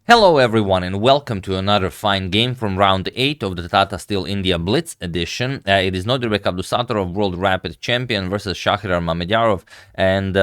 Hello everyone and welcome to another fine game from round 8 of the Tata Steel India Blitz edition. It is Nodirbek Abdusattorov, World Rapid Champion versus Shakhriyar Mamedyarov, and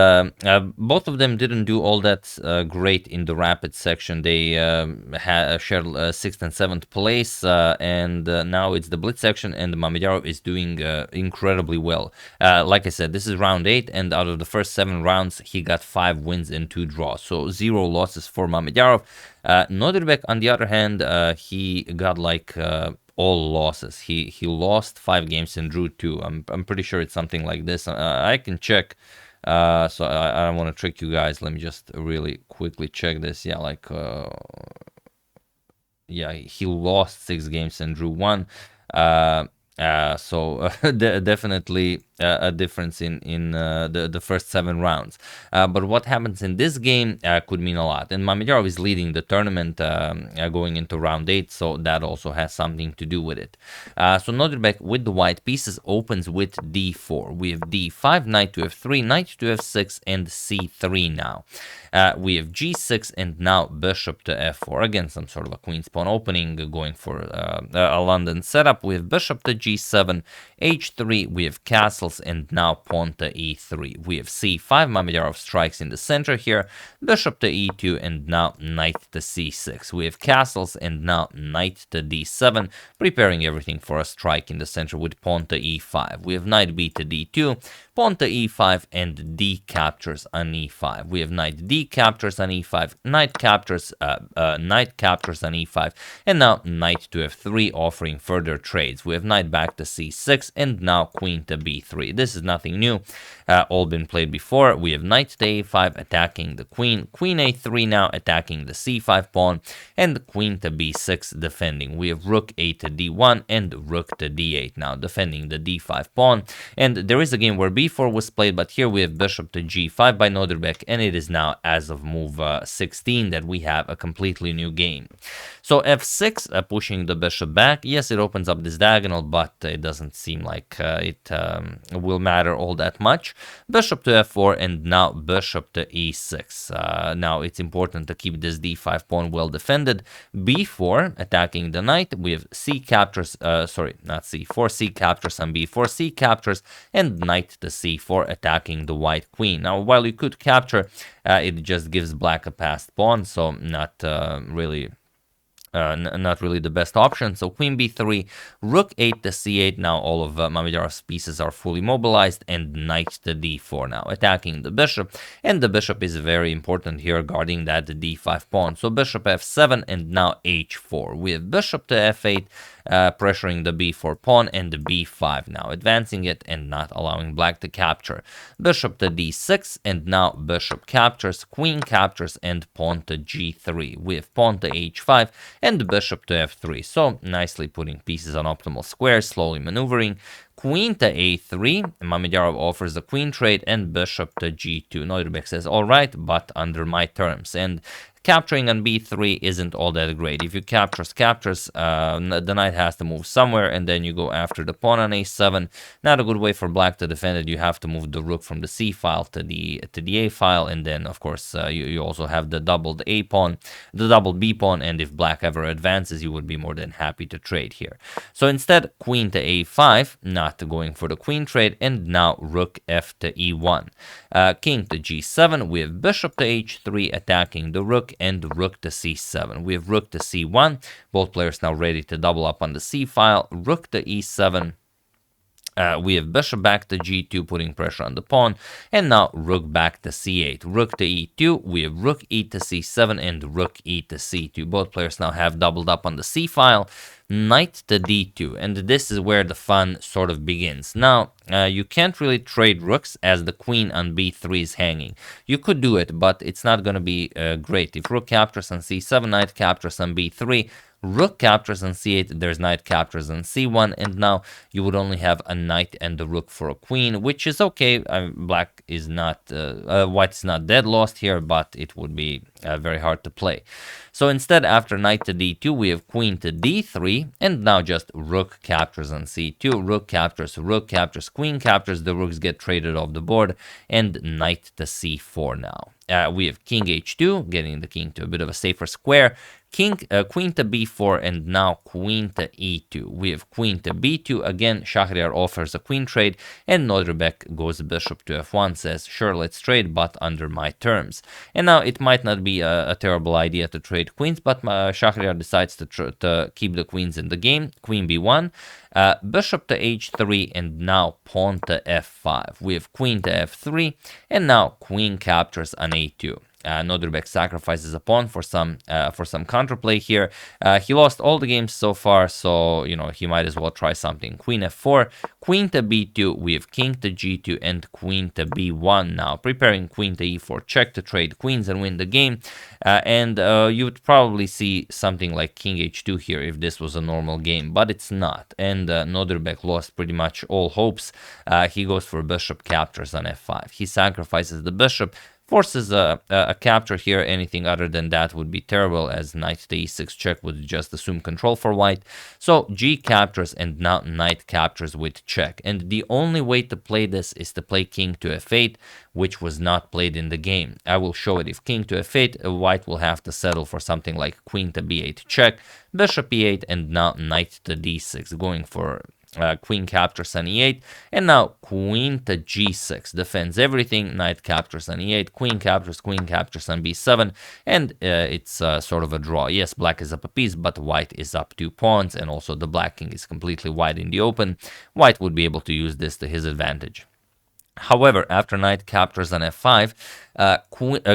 both of them didn't do all that great in the rapid section. They shared 6th and 7th place, and now it's the Blitz section, and Mamedyarov is doing incredibly well. Like I said, this is round 8, and out of the first 7 rounds, he got 5 wins and 2 draws, so 0 losses for Mamedyarov. Nodirbek, on the other hand, he got like all losses. He lost 5 games and drew 2. I'm pretty sure it's something like this. I can check. So I don't want to trick you guys. Let me just really quickly check this. Yeah, like yeah, he lost 6 games and drew 1. So definitely a difference in the first 7 rounds. But what happens in this game could mean a lot. And Mamedyarov is leading the tournament going into round 8, so that also has something to do with it. So Nodirbek with the white pieces opens with d4. We have d5, knight to f3, knight to f6, and c3 now. We have g6 and now bishop to f4. Again, some sort of a queen pawn opening, going for a London setup. We have bishop to g7, h3, we have castles, and now pawn to e3. We have c5, Mamedyarov strikes in the center here, bishop to e2, and now knight to c6. We have castles, and now knight to d7, preparing everything for a strike in the center with pawn to e5. We have knight b to d2, pawn to e5, and d captures on e5. We have knight d captures on e5, knight captures on e5, and now knight to f3, offering further trades. We have knight back to c6, and now queen to b3. This is nothing new, all been played before. We have knight to a5 attacking the queen, queen a3 now attacking the c5 pawn, and queen to b6 defending. We have rook a to d1 and rook to d8 now defending the d5 pawn. And there is a game where b4 was played, but here we have bishop to g5 by Nodirbek, and it is now as of move 16 that we have a completely new game. So f6, pushing the bishop back. Yes, it opens up this diagonal, but it doesn't seem like it will matter all that much. Bishop to f4, and now bishop to e6. Now it's important to keep this d5 pawn well defended. b4 attacking the knight. We have c captures, sorry, not c4, c captures on b4, c captures, and knight to c4 attacking the white queen. Now, while you could capture, it just gives black a passed pawn, so not really the best option. So queen b3, rook 8 to c8. Now all of Mamedyarov's pieces are fully mobilized, and knight to d4 now attacking the bishop, and the bishop is very important here guarding that d5 pawn. So bishop f7, and now h4. We have bishop to f8, pressuring the b4 pawn, and the b5 now advancing it and not allowing black to capture. Bishop to d6, and now bishop captures, queen captures, and pawn to g3. We have pawn to h5 and bishop to f3. So nicely putting pieces on optimal squares, slowly maneuvering. Queen to a3, Mamedyarov offers the queen trade, and bishop to g2. Nodirbek says, all right, but under my terms. And capturing on b3 isn't all that great. If you captures, the knight has to move somewhere, and then you go after the pawn on a7. Not a good way for black to defend it. You have to move the rook from the c file to the a file, and then of course you also have the doubled a pawn, the doubled b pawn, and if black ever advances, you would be more than happy to trade here. So instead, queen to a5, not going for the queen trade, and now rook f to e1. King to g7, we have bishop to h3 attacking the rook, and rook to c7. We have rook to c1, both players now ready to double up on the c file. Rook to e7. We have bishop back to g2, putting pressure on the pawn, and now rook back to c8. Rook to e2, we have rook e to c7, and rook e to c2. Both players now have doubled up on the c file. Knight to d2, and this is where the fun sort of begins. Now, you can't really trade rooks as the queen on b3 is hanging. You could do it, but it's not going to be great. If rook captures on c7, knight captures on b3, rook captures on c8, there's knight captures on c1, and now you would only have a knight and a rook for a queen, which is okay. Black is not, white is not dead lost here, but it would be very hard to play. So instead, after knight to d2, we have queen to d3, and now just rook captures on c2, rook captures, queen captures, the rooks get traded off the board, and knight to c4 now. We have king h2, getting the king to a bit of a safer square, queen to b4, and now queen to e2. We have queen to b2. Again, Shakhriyar offers a queen trade, and Nodirbek goes bishop to f1, says, sure, let's trade, but under my terms. And now it might not be a terrible idea to trade queens, but Shakhriyar decides to keep the queens in the game. Queen b1, bishop to h3, and now pawn to f5. We have queen to f3, and now queen captures on a2. Nodirbek sacrifices a pawn for some counterplay here. He lost all the games so far, so he might as well try something. Queen f4, queen to b2. We have king to g2 and queen to b1 now, preparing queen to e4 check to trade queens and win the game. And you would probably see something like king h2 here if this was a normal game, but it's not. And Nodirbek lost pretty much all hopes. He goes for bishop captures on f5. He sacrifices the bishop, forces a capture here. Anything other than that would be terrible, as knight to e6 check would just assume control for white. So g captures, and now knight captures with check. And the only way to play this is to play king to f8, which was not played in the game. I will show it. If king to f8, white will have to settle for something like queen to b8 check, bishop e8, and now knight to d6, going for queen captures on e8, and now queen to g6, defends everything, knight captures on e8, queen captures on b7, and it's sort of a draw. Yes, black is up a piece, but white is up 2 pawns, and also the black king is completely wide in the open. White would be able to use this to his advantage. However, after knight captures on f5,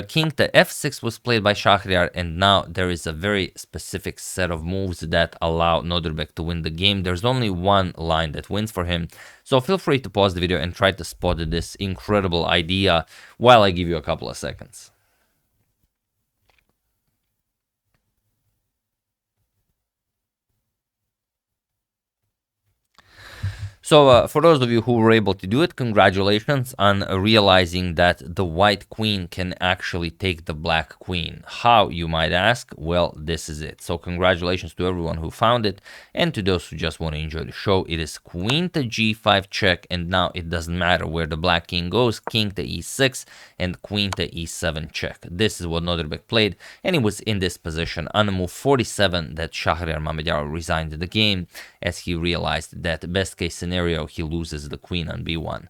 king to f6 was played by Shakhriyar, and now there is a very specific set of moves that allow Nodirbek to win the game. There's only one line that wins for him, so feel free to pause the video and try to spot this incredible idea while I give you a couple of seconds. So for those of you who were able to do it, congratulations on realizing that the white queen can actually take the black queen. How, you might ask? Well, this is it. So congratulations to everyone who found it, and to those who just want to enjoy the show. It is queen to g5 check, and now it doesn't matter where the black king goes. King to e6 and queen to e7 check. This is what Nodirbek played, and he was in this position on move 47 that Shakhriyar Mamedyarov resigned the game, as he realized that best case scenario he loses the queen on b1.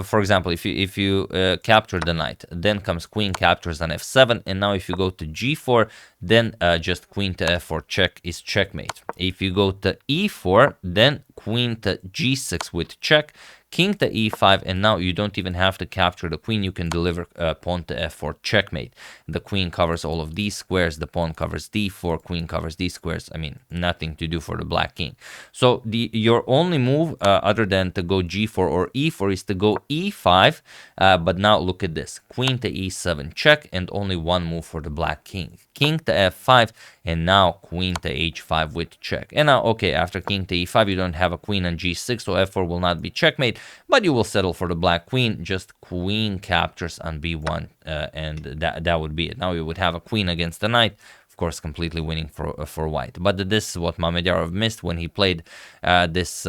For example, if you capture the knight, then comes queen captures on f7, and now if you go to g4, then just queen to f4 check is checkmate. If you go to e4, then queen to g6 with check, king to e5, and now you don't even have to capture the queen. You can deliver pawn to f4 checkmate. The queen covers all of these squares, the pawn covers d4, queen covers these squares. I mean, nothing to do for the black king. So your only move other than to go g4 or e4 is to go e5, but now look at this. Queen to e7 check, and only one move for the black king. King to f5, and now queen to h5 with check. And now, okay, after king to e5, you don't have a queen on g6, so f4 will not be checkmate, but you will settle for the black queen. Just queen captures on b1, and that would be it. Now you would have a queen against the knight, of course, completely winning for white. But this is what Mamedyarov missed when he played this.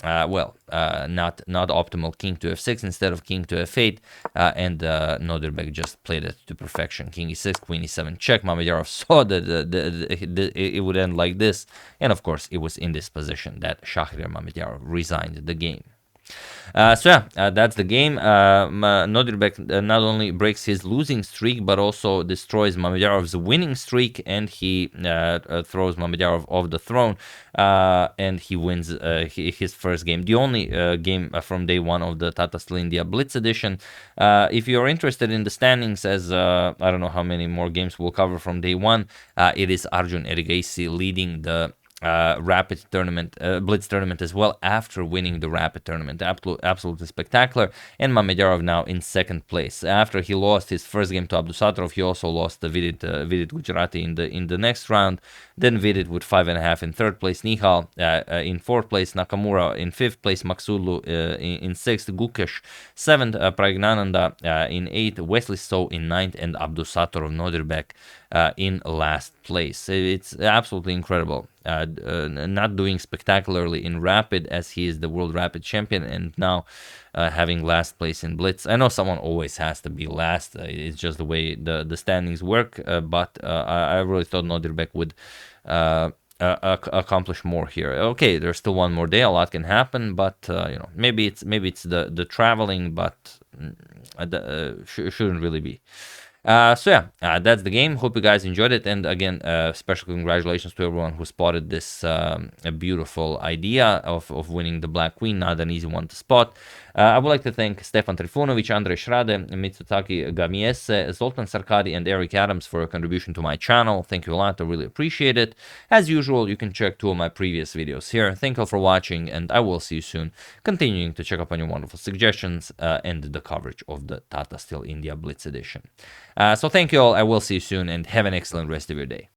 Not optimal king to f6 instead of king to f8, and Nodirbek just played it to perfection. King e6, queen e7 check. Mamedyarov saw that it would end like this, and of course it was in this position that Shakhriyar Mamedyarov resigned the game. That's the game. Nodirbek not only breaks his losing streak, but also destroys Mamedyarov's winning streak, and he throws Mamedyarov off the throne, and he wins his first game. The only game from day one of the Tata Still India Blitz edition. If you're interested in the standings, as I don't know how many more games we'll cover from day one, it is Arjun Erigaisi leading the rapid tournament, Blitz tournament as well after winning the rapid tournament. Absolutely spectacular. And Mamedyarov now in second place. After he lost his first game to Abdusattorov, he also lost the Vidit Gujarati in the next round. Then Vidit with 5.5 in third place, Nihal in fourth place, Nakamura in fifth place, Maksulu in sixth, Gukesh seventh, Pragnananda in eighth, Wesley So in ninth, and Abdusattorov Nodirbek in last place. It's absolutely incredible. Not doing spectacularly in rapid as he is the world rapid champion, and now having last place in Blitz. I know someone always has to be last. It's just the way the standings work. But I really thought Nodirbek would accomplish more here. Okay, there's still one more day. A lot can happen, but maybe it's the traveling, but shouldn't really be. So yeah, that's the game. Hope you guys enjoyed it, and again, special congratulations to everyone who spotted this beautiful idea of winning the Black Queen. Not an easy one to spot. I would like to thank Stefan Trifunovic, Andrej Shrade, Mitsutaki Gamiese, Zoltan Sarkadi, and Eric Adams for a contribution to my channel. Thank you a lot. I really appreciate it. As usual, you can check 2 of my previous videos here. Thank you all for watching, and I will see you soon, continuing to check up on your wonderful suggestions and the coverage of the Tata Steel India Blitz edition. So thank you all. I will see you soon, and have an excellent rest of your day.